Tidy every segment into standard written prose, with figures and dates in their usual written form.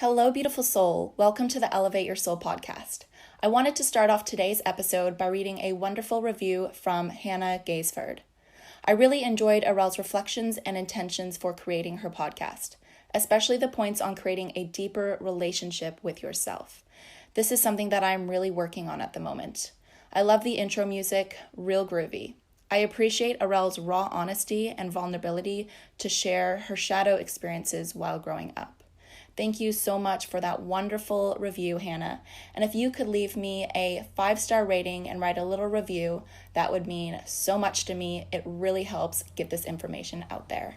Hello, beautiful soul. Welcome to the Elevate Your Soul podcast. I wanted to start off today's episode by reading a wonderful review from Hannah Gaisford. I really enjoyed Arel's reflections and intentions for creating her podcast, especially the points on creating a deeper relationship with yourself. This is something that I'm really working on at the moment. I love the intro music, real groovy. I appreciate Arel's raw honesty and vulnerability to share her shadow experiences while growing up. Thank you so much for that wonderful review, Hannah. And if you could leave me a 5-star rating and write a little review, that would mean so much to me. It really helps get this information out there.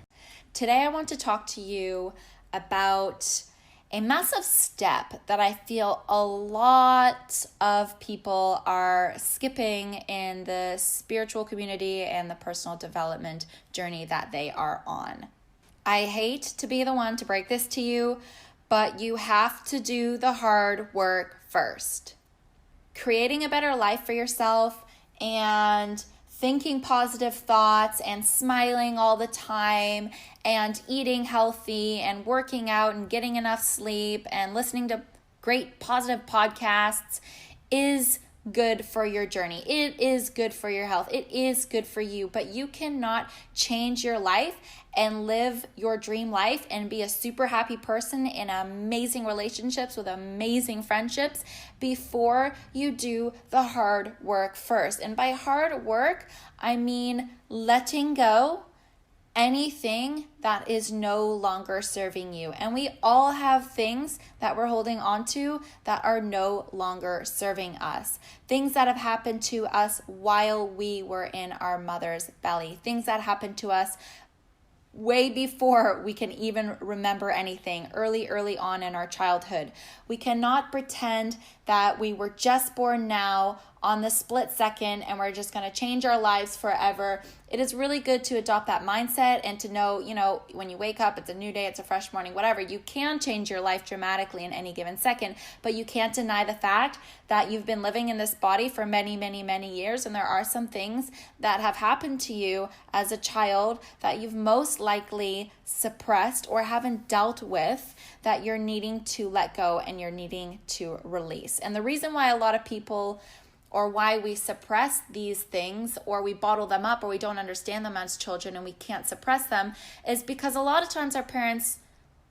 Today, I want to talk to you about a massive step that I feel a lot of people are skipping in the spiritual community and the personal development journey that they are on. I hate to be the one to break this to you, but you have to do the hard work first. Creating a better life for yourself and thinking positive thoughts and smiling all the time and eating healthy and working out and getting enough sleep and listening to great positive podcasts is good for your journey. It is good for your health. It is good for you, but you cannot change your life and live your dream life and be a super happy person in amazing relationships with amazing friendships before you do the hard work first. And by hard work, I mean letting go anything that is no longer serving you. And we all have things that we're holding on to that are no longer serving us. Things that have happened to us while we were in our mother's belly. Things that happened to us way before we can even remember anything, early on in our childhood. We cannot pretend that we were just born now on the split second and we're just going to change our lives forever. It is really good to adopt that mindset and to know, when you wake up, it's a new day, it's a fresh morning, whatever. You can change your life dramatically in any given second, but you can't deny the fact that you've been living in this body for many, many, many years, and there are some things that have happened to you as a child that you've most likely suppressed or haven't dealt with that you're needing to let go and you're needing to release. And the reason why a lot of people or why we suppress these things or we bottle them up or we don't understand them as children and we can't suppress them is because a lot of times our parents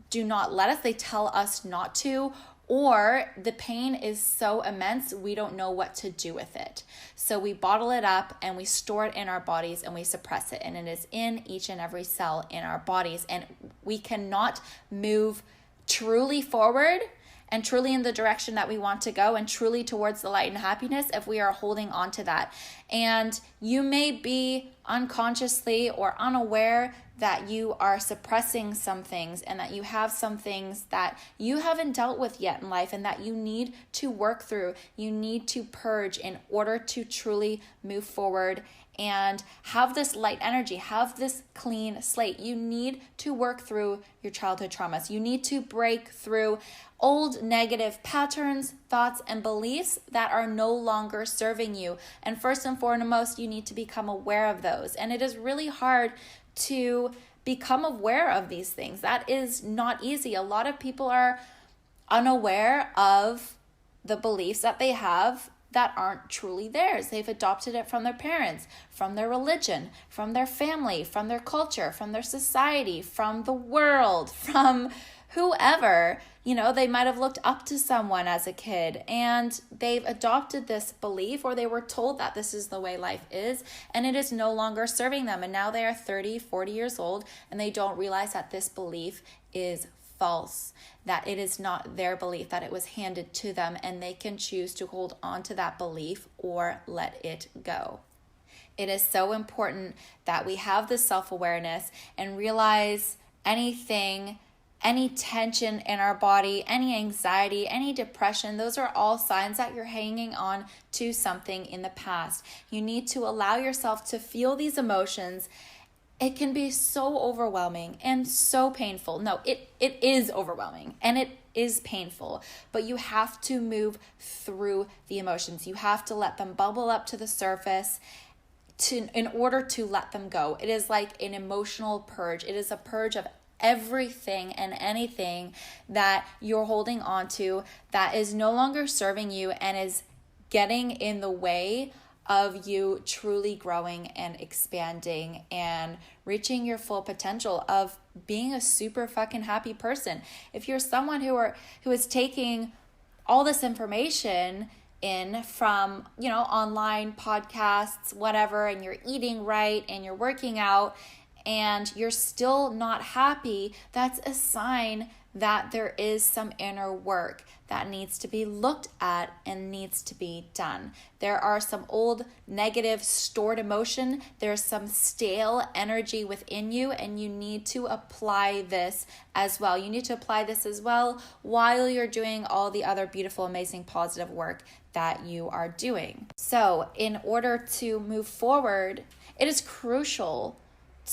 do not let us. They tell us not to, or the pain is so immense we don't know what to do with it. So we bottle it up and we store it in our bodies and we suppress it, and it is in each and every cell in our bodies, and we cannot move truly forward and truly in the direction that we want to go and truly towards the light and happiness if we are holding on to that. And you may be unconsciously or unaware that you are suppressing some things and that you have some things that you haven't dealt with yet in life and that you need to work through. You need to purge in order to truly move forward and have this light energy, have this clean slate. You need to work through your childhood traumas. You need to break through old negative patterns, thoughts, and beliefs that are no longer serving you. And first and foremost, you need to become aware of those. And it is really hard to become aware of these things. That is not easy. A lot of people are unaware of the beliefs that they have that aren't truly theirs. They've adopted it from their parents, from their religion, from their family, from their culture, from their society, from the world, from whoever. They might have looked up to someone as a kid and they've adopted this belief, or they were told that this is the way life is, and it is no longer serving them. And now they are 30, 40 years old and they don't realize that this belief is false, that it is not their belief, that it was handed to them, and they can choose to hold on to that belief or let it go. It is so important that we have this self-awareness and realize any tension in our body, any anxiety, any depression, those are all signs that you're hanging on to something in the past. You need to allow yourself to feel these emotions. It can be so overwhelming and so painful. No, it is overwhelming and it is painful, but you have to move through the emotions. You have to let them bubble up to the surface in order to let them go. It is like an emotional purge. It is a purge of everything and anything that you're holding on to that is no longer serving you and is getting in the way of you truly growing and expanding and reaching your full potential of being a super fucking happy person. If you're someone who is taking all this information in from, online podcasts, whatever, and you're eating right and you're working out and you're still not happy, that's a sign that there is some inner work that needs to be looked at and needs to be done. There are some old negative stored emotion. There's some stale energy within you, and you need to apply this as well. You need to apply this as well while you're doing all the other beautiful, amazing, positive work that you are doing. So in order to move forward, it is crucial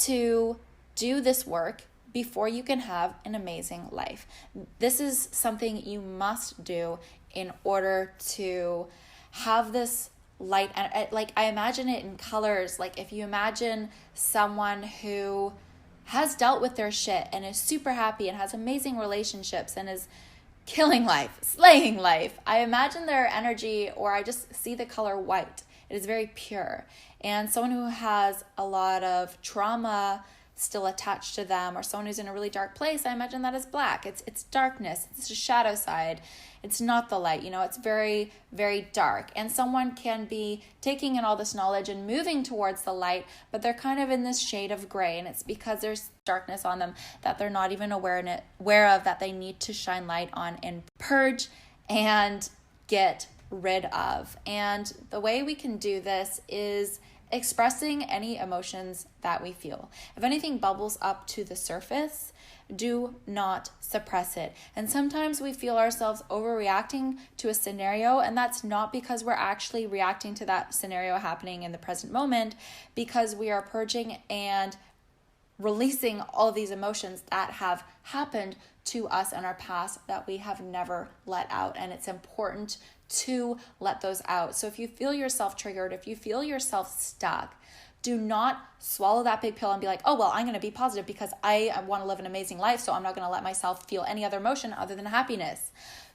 to do this work before you can have an amazing life. This is something you must do in order to have this light. Like, I imagine it in colors. Like, if you imagine someone who has dealt with their shit and is super happy and has amazing relationships and is killing life, slaying life, I imagine their energy, or I just see the color white. It is very pure. And someone who has a lot of trauma still attached to them, or someone who's in a really dark place, I imagine that is black. It's darkness. It's a shadow side. It's not the light. It's very, very dark. And someone can be taking in all this knowledge and moving towards the light, but they're kind of in this shade of gray, and it's because there's darkness on them that they're not even aware of, that they need to shine light on and purge and get rid of. And the way we can do this is expressing any emotions that we feel. If anything bubbles up to the surface, do not suppress it. And sometimes we feel ourselves overreacting to a scenario, and that's not because we're actually reacting to that scenario happening in the present moment, because we are purging and releasing all of these emotions that have happened to us in our past that we have never let out. And it's important to let those out. So if you feel yourself triggered, if you feel yourself stuck, do not swallow that big pill and be like, oh, well, I'm going to be positive because I want to live an amazing life, so I'm not going to let myself feel any other emotion other than happiness.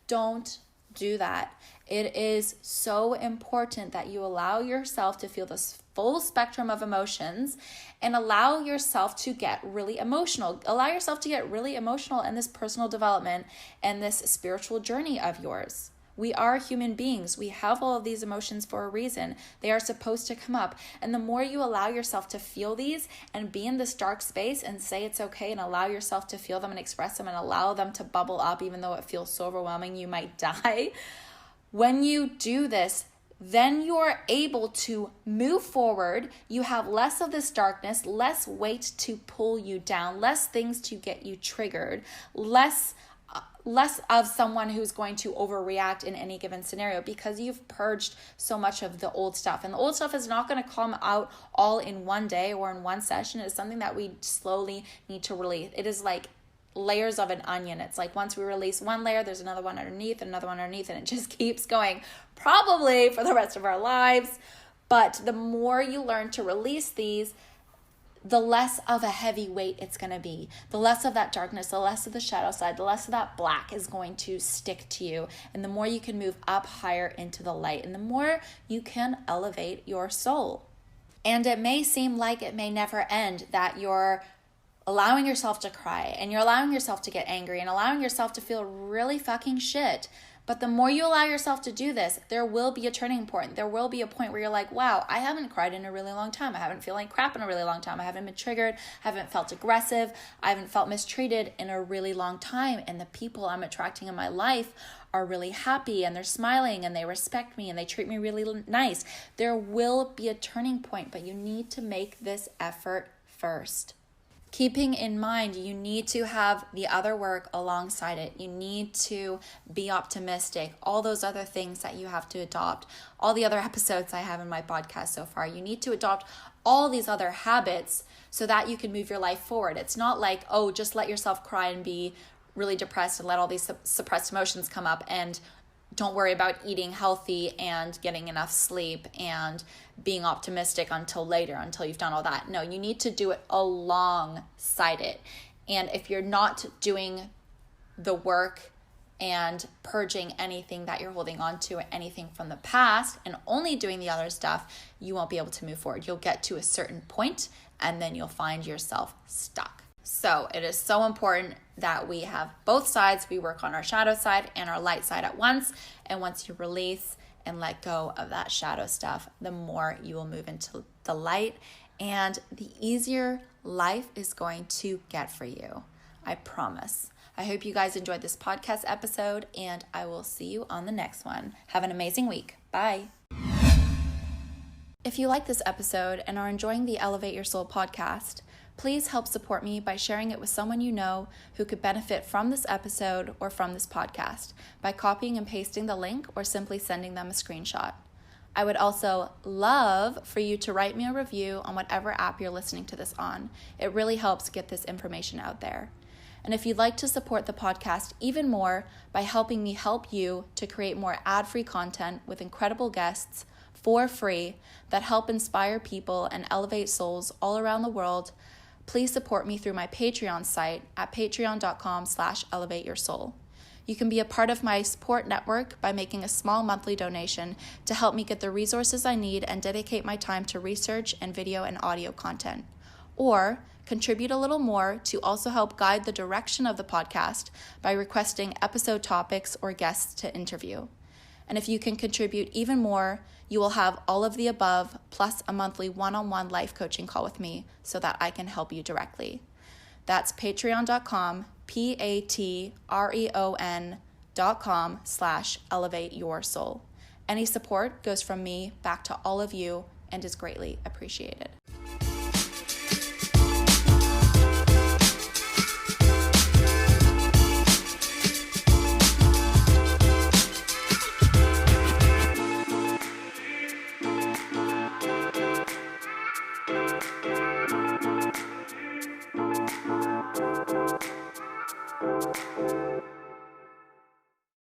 Don't do that. It is so important that you allow yourself to feel this full spectrum of emotions and allow yourself to get really emotional. Allow yourself to get really emotional in this personal development and this spiritual journey of yours. We are human beings. We have all of these emotions for a reason. They are supposed to come up. And the more you allow yourself to feel these and be in this dark space and say it's okay and allow yourself to feel them and express them and allow them to bubble up, even though it feels so overwhelming, you might die. When you do this, then you're able to move forward. You have less of this darkness, less weight to pull you down, less things to get you triggered, less of someone who's going to overreact in any given scenario, because you've purged so much of the old stuff. And the old stuff is not going to come out all in one day or in one session. It's something that we slowly need to release. It is like layers of an onion. It's like once we release one layer, there's another one underneath, and it just keeps going, probably for the rest of our lives. But the more you learn to release these, the less of a heavy weight it's going to be. The less of that darkness, the less of the shadow side, the less of that black is going to stick to you. And the more you can move up higher into the light, and the more you can elevate your soul. And it may seem like it may never end, that you're allowing yourself to cry and you're allowing yourself to get angry and allowing yourself to feel really fucking shit. But the more you allow yourself to do this, there will be a turning point. There will be a point where you're like, wow, I haven't cried in a really long time. I haven't felt like crap in a really long time. I haven't been triggered. I haven't felt aggressive. I haven't felt mistreated in a really long time. And the people I'm attracting in my life are really happy and they're smiling and they respect me and they treat me really nice. There will be a turning point, but you need to make this effort first. Keeping in mind, you need to have the other work alongside it. You need to be optimistic. All those other things that you have to adopt. All the other episodes I have in my podcast so far. You need to adopt all these other habits so that you can move your life forward. It's not like, oh, just let yourself cry and be really depressed and let all these suppressed emotions come up and don't worry about eating healthy and getting enough sleep and being optimistic until later, until you've done all that. No, you need to do it alongside it. And if you're not doing the work and purging anything that you're holding on to, anything from the past, and only doing the other stuff, you won't be able to move forward. You'll get to a certain point and then you'll find yourself stuck. So it is so important that we have both sides. We work on our shadow side and our light side at once. And once you release and let go of that shadow stuff, the more you will move into the light and the easier life is going to get for you. I promise. I hope you guys enjoyed this podcast episode, and I will see you on the next one. Have an amazing week. Bye. If you like this episode and are enjoying the Elevate Your Soul podcast, please help support me by sharing it with someone you know who could benefit from this episode or from this podcast by copying and pasting the link or simply sending them a screenshot. I would also love for you to write me a review on whatever app you're listening to this on. It really helps get this information out there. And if you'd like to support the podcast even more by helping me help you to create more ad-free content with incredible guests for free that help inspire people and elevate souls all around the world, please support me through my Patreon site at patreon.com/elevateyoursoul. You can be a part of my support network by making a small monthly donation to help me get the resources I need and dedicate my time to research and video and audio content. Or contribute a little more to also help guide the direction of the podcast by requesting episode topics or guests to interview. And if you can contribute even more, you will have all of the above plus a monthly one-on-one life coaching call with me so that I can help you directly. That's patreon.com, patreon.com/elevateyoursoul. Any support goes from me back to all of you and is greatly appreciated.